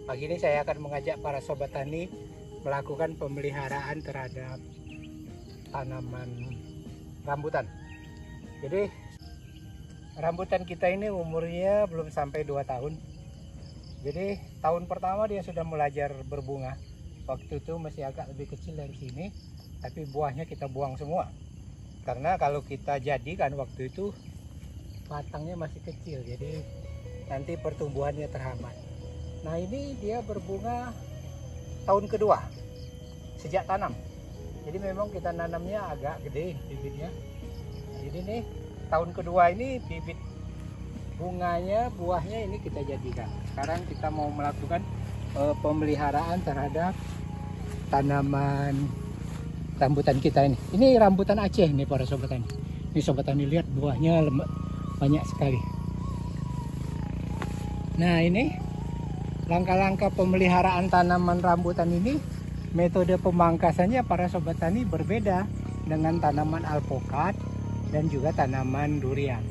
Pagi ini saya akan mengajak para sobat tani melakukan pemeliharaan terhadap tanaman rambutan. Jadi rambutan kita ini umurnya belum sampai 2 tahun. Jadi tahun pertama dia sudah belajar berbunga. Waktu itu masih agak lebih kecil dari sini, tapi buahnya kita buang semua. Karena kalau kita jadikan waktu itu batangnya masih kecil, jadi nanti pertumbuhannya terhambat. Nah ini dia berbunga tahun kedua sejak tanam. Jadi memang kita nanamnya agak gede bibitnya. Jadi nih tahun kedua ini bibit bunganya, buahnya ini kita jadikan. Sekarang kita mau melakukan pemeliharaan terhadap tanaman rambutan kita ini. Ini rambutan Aceh nih para sobat tani. Ini sobat tani lihat buahnya banyak sekali. Nah ini langkah-langkah pemeliharaan tanaman rambutan ini, metode pemangkasannya para sobat tani berbeda dengan tanaman alpukat dan juga tanaman durian.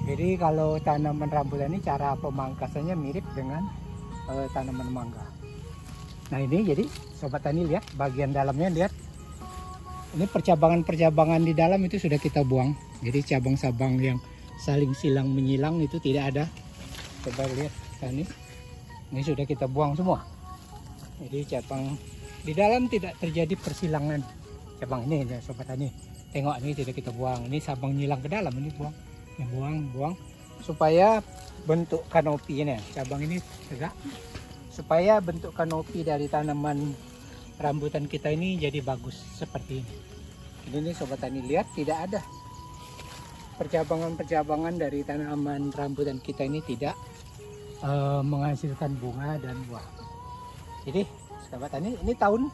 Jadi kalau tanaman rambutan ini cara pemangkasannya mirip dengan tanaman mangga. Nah ini jadi sobat tani lihat bagian dalamnya, lihat ini percabangan-percabangan di dalam itu sudah kita buang. Jadi cabang-cabang yang saling silang menyilang itu tidak ada. Coba lihat tani. Ini sudah kita buang semua. Jadi cabang di dalam tidak terjadi persilangan cabang ini ya sobat tani. Tengok ini tidak kita buang. Ini cabang nyilang ke dalam, ini buang. Ini buang supaya bentuk kanopi ini, cabang ini tegak. Supaya bentuk kanopi dari tanaman rambutan kita ini jadi bagus seperti ini. Ini sobat tani lihat tidak ada percabangan-percabangan dari tanaman rambutan kita ini tidak menghasilkan bunga dan buah. Jadi sahabat tani ini tahun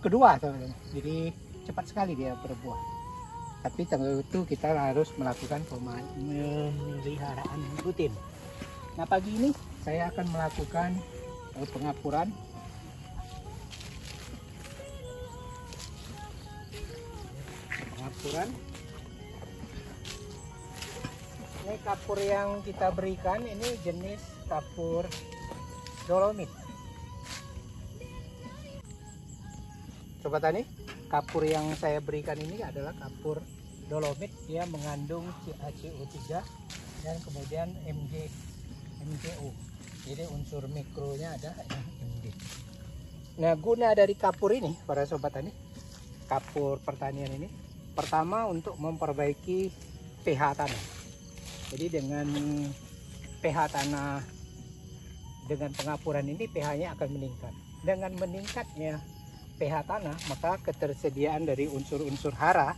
kedua sahabat tani. Jadi cepat sekali dia berbuah. Tapi tentu kita harus melakukan pemeliharaan rutin. Nah pagi ini saya akan melakukan pengapuran. Ini kapur yang kita berikan ini jenis kapur dolomit. Sobat tani, kapur yang saya berikan ini adalah kapur dolomit. Dia mengandung CaCO3 dan kemudian MgO. Jadi unsur mikronya ada Mg. Nah guna dari kapur ini para sobat tani, kapur pertanian ini pertama untuk memperbaiki pH tanah. Jadi dengan pH tanah, dengan pengapuran ini pH-nya akan meningkat. Dengan meningkatnya pH tanah, maka ketersediaan dari unsur-unsur hara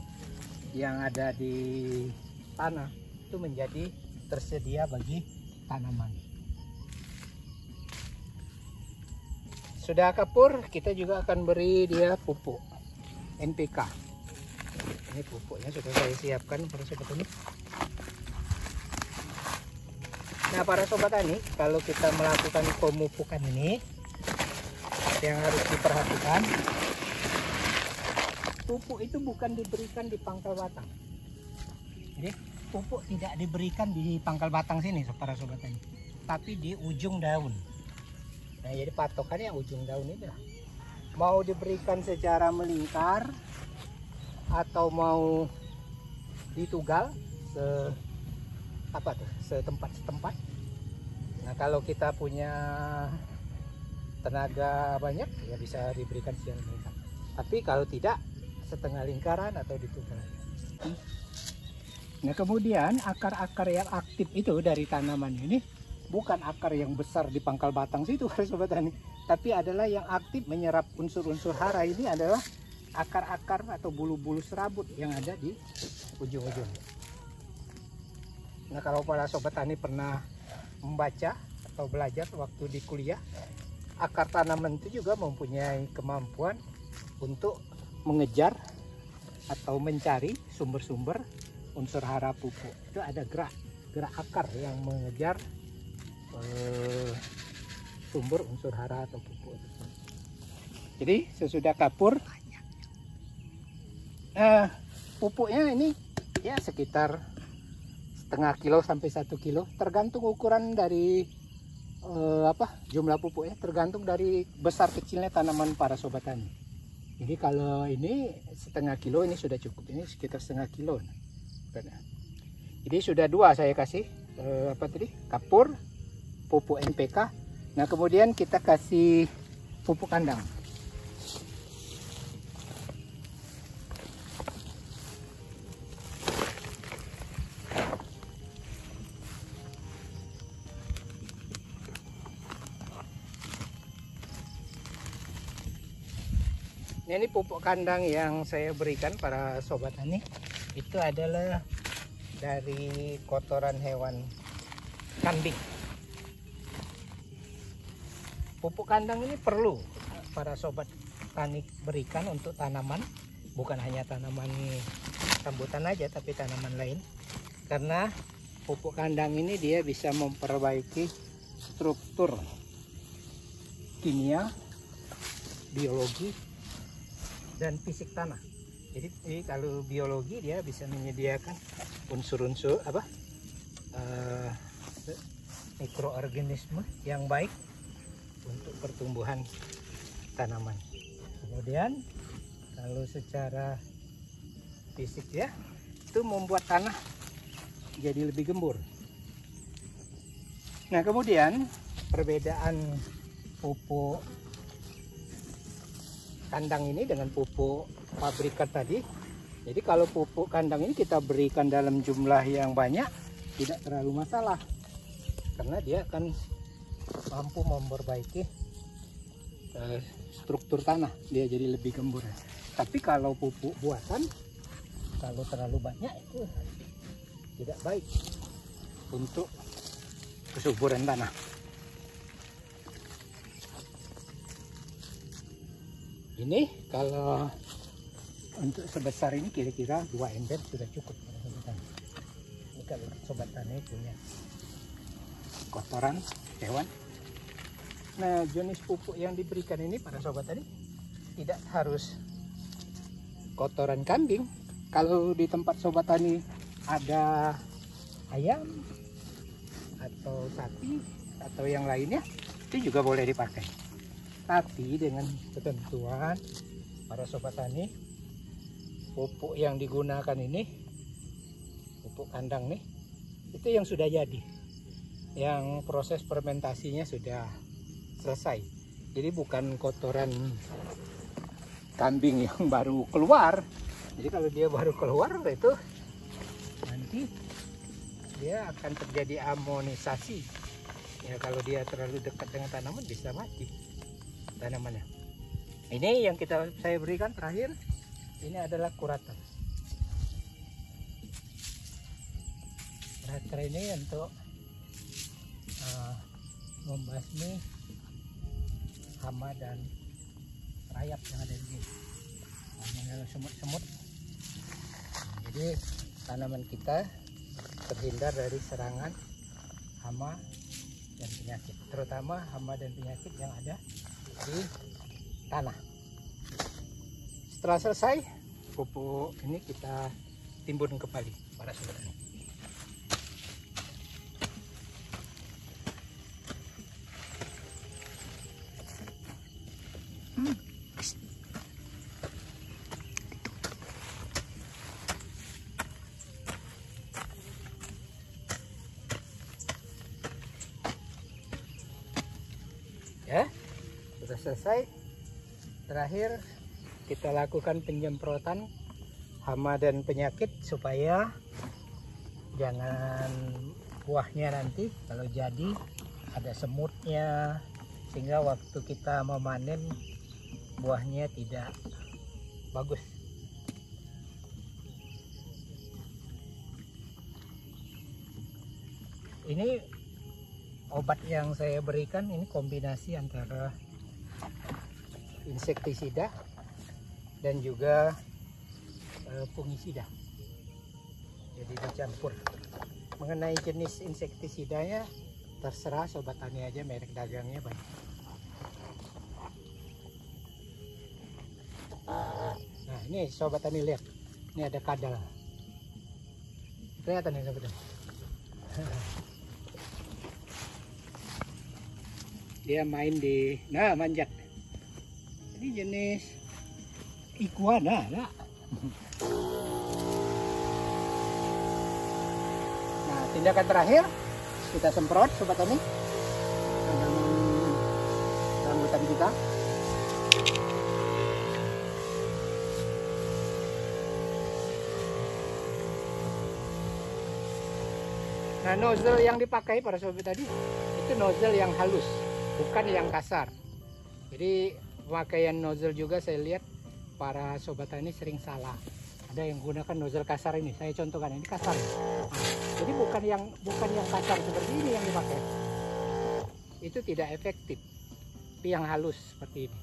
yang ada di tanah itu menjadi tersedia bagi tanaman. Sudah kapur, kita juga akan beri dia pupuk NPK. Ini pupuknya sudah saya siapkan para sobat tani. Nah para sobat tani, kalau kita melakukan pemupukan ini yang harus diperhatikan, pupuk itu bukan diberikan di pangkal batang. Jadi pupuk tidak diberikan di pangkal batang sini para sobat tani, tapi di ujung daun. Nah jadi patokannya ujung daun ini lah. Mau diberikan secara melingkar atau mau ditugal setempat. Nah kalau kita punya tenaga banyak ya bisa diberikan secara lingkar. Tapi kalau tidak setengah lingkaran atau ditugal. Nah kemudian akar-akar yang aktif itu dari tanaman ini bukan akar yang besar di pangkal batang situ sobat tani, tapi adalah yang aktif menyerap unsur-unsur hara. Ini adalah akar-akar atau bulu-bulu serabut yang ada di ujung-ujung. Nah kalau para sobat tani pernah membaca atau belajar waktu di kuliah, akar tanaman itu juga mempunyai kemampuan untuk mengejar atau mencari sumber-sumber unsur hara pupuk. Itu ada gerak akar yang mengejar sumber unsur hara atau pupuk. Jadi sesudah kapur, pupuknya ini ya sekitar setengah kilo sampai 1 kilo, tergantung ukuran dari jumlah pupuknya tergantung dari besar kecilnya tanaman para sobat tani. Jadi kalau ini setengah kilo ini sudah cukup, ini sekitar setengah kilo. Jadi sudah 2 saya kasih kapur, pupuk NPK. Nah kemudian kita kasih pupuk kandang. Ini pupuk kandang yang saya berikan para sobat tani itu adalah dari kotoran hewan kambing. Pupuk kandang ini perlu para sobat tani berikan untuk tanaman, bukan hanya tanaman rambutan aja tapi tanaman lain, karena pupuk kandang ini dia bisa memperbaiki struktur kimia, biologi, dan fisik tanah. Jadi kalau biologi dia bisa menyediakan unsur-unsur mikroorganisme yang baik untuk pertumbuhan tanaman. Kemudian kalau secara fisik ya, itu membuat tanah jadi lebih gembur. Nah kemudian perbedaan pupuk kandang ini dengan pupuk pabrikan tadi. Jadi kalau pupuk kandang ini kita berikan dalam jumlah yang banyak tidak terlalu masalah, karena dia akan mampu memperbaiki struktur tanah, dia jadi lebih gembur. Tapi kalau pupuk buatan, kalau terlalu banyak itu tidak baik untuk kesuburan tanah. Ini kalau untuk sebesar ini kira-kira 2 ember sudah cukup. Ini kalau sobat tani punya kotoran hewan. Nah jenis pupuk yang diberikan ini para sobat tani tidak harus kotoran kambing. Kalau di tempat sobat tani ada ayam atau sapi atau yang lainnya, itu juga boleh dipakai. Tapi dengan ketentuan para sobat tani, pupuk yang digunakan ini, pupuk kandang nih, itu yang sudah jadi, yang proses fermentasinya sudah selesai. Jadi bukan kotoran kambing yang baru keluar. Jadi kalau dia baru keluar itu nanti dia akan terjadi amonisasi. Ya kalau dia terlalu dekat dengan tanaman bisa mati tanamannya. Ini yang saya berikan terakhir, ini adalah kuratan. Kuratan ini untuk membasmi hama dan rayap yang ada di sini, semut-semut. Jadi tanaman kita terhindar dari serangan hama dan penyakit, terutama hama dan penyakit yang ada di tanah. Setelah selesai, pupuk ini kita timbun kembali para sobat tani. Ya, sudah selesai. Terakhir kita lakukan penyemprotan hama dan penyakit supaya jangan buahnya nanti kalau jadi ada semutnya, sehingga waktu kita memanen buahnya tidak bagus. Ini obat yang saya berikan ini kombinasi antara insektisida dan juga fungisida, jadi dicampur. Mengenai jenis insektisidanya terserah sobat tani aja, merek dagangnya banyak. Nah ini sobat tani lihat, ini ada kadal, kelihatan ya sobat tani. dia main di, nah manjat. Ini jenis iguana, nah. Nah, tindakan terakhir kita semprot sobat tani tanaman rambutan kita. Nah, nozzle yang dipakai para sobat tadi itu nozzle yang halus, bukan yang kasar. Jadi pemakaian nozzle juga saya lihat para sobat tani sering salah. Ada yang gunakan nozzle kasar ini. Saya contohkan ini kasar. Nah, jadi bukan yang kasar seperti ini yang dipakai. Itu tidak efektif. Tapi yang halus seperti ini.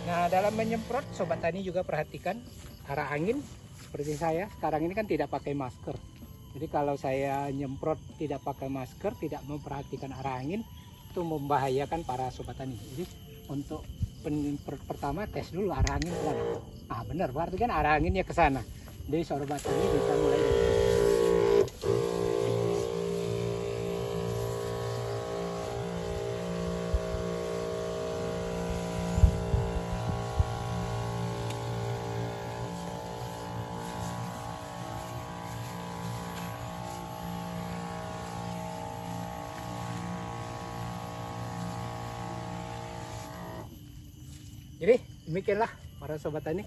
Nah, dalam menyemprot sobat tani juga perhatikan arah angin. Seperti saya sekarang ini kan tidak pakai masker. Jadi kalau saya nyemprot tidak pakai masker, tidak memperhatikan arah angin, itu membahayakan para sobat tani. Jadi untuk pertama tes dulu arah angin kemana. Ah benar, berarti kan arah anginnya ke sana. Jadi sobat tani bisa mulai dari situ. Jadi demikianlah para sobat tani.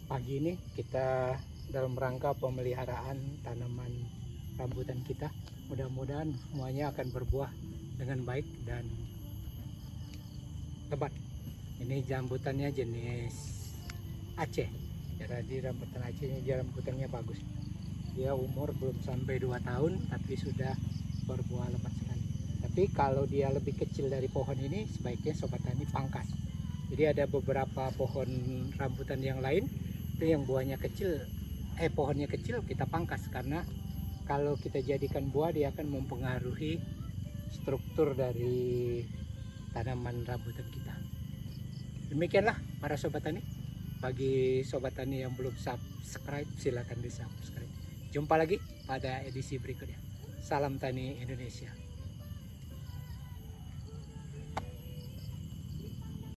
Pagi ini kita dalam rangka pemeliharaan tanaman rambutan kita. Mudah-mudahan semuanya akan berbuah dengan baik dan lebat. Ini rambutannya jenis Aceh. Jadi rambutan Aceh ini rambutannya bagus. Dia umur belum sampai 2 tahun tapi sudah berbuah lebat sekali. Tapi kalau dia lebih kecil dari pohon ini, sebaiknya sobat tani pangkas. Jadi ada beberapa pohon rambutan yang lain itu yang buahnya kecil, pohonnya kecil kita pangkas, karena kalau kita jadikan buah dia akan mempengaruhi struktur dari tanaman rambutan kita. Demikianlah para sobat tani. Bagi sobat tani yang belum subscribe, silakan di subscribe. Jumpa lagi pada edisi berikutnya. Salam Tani Indonesia.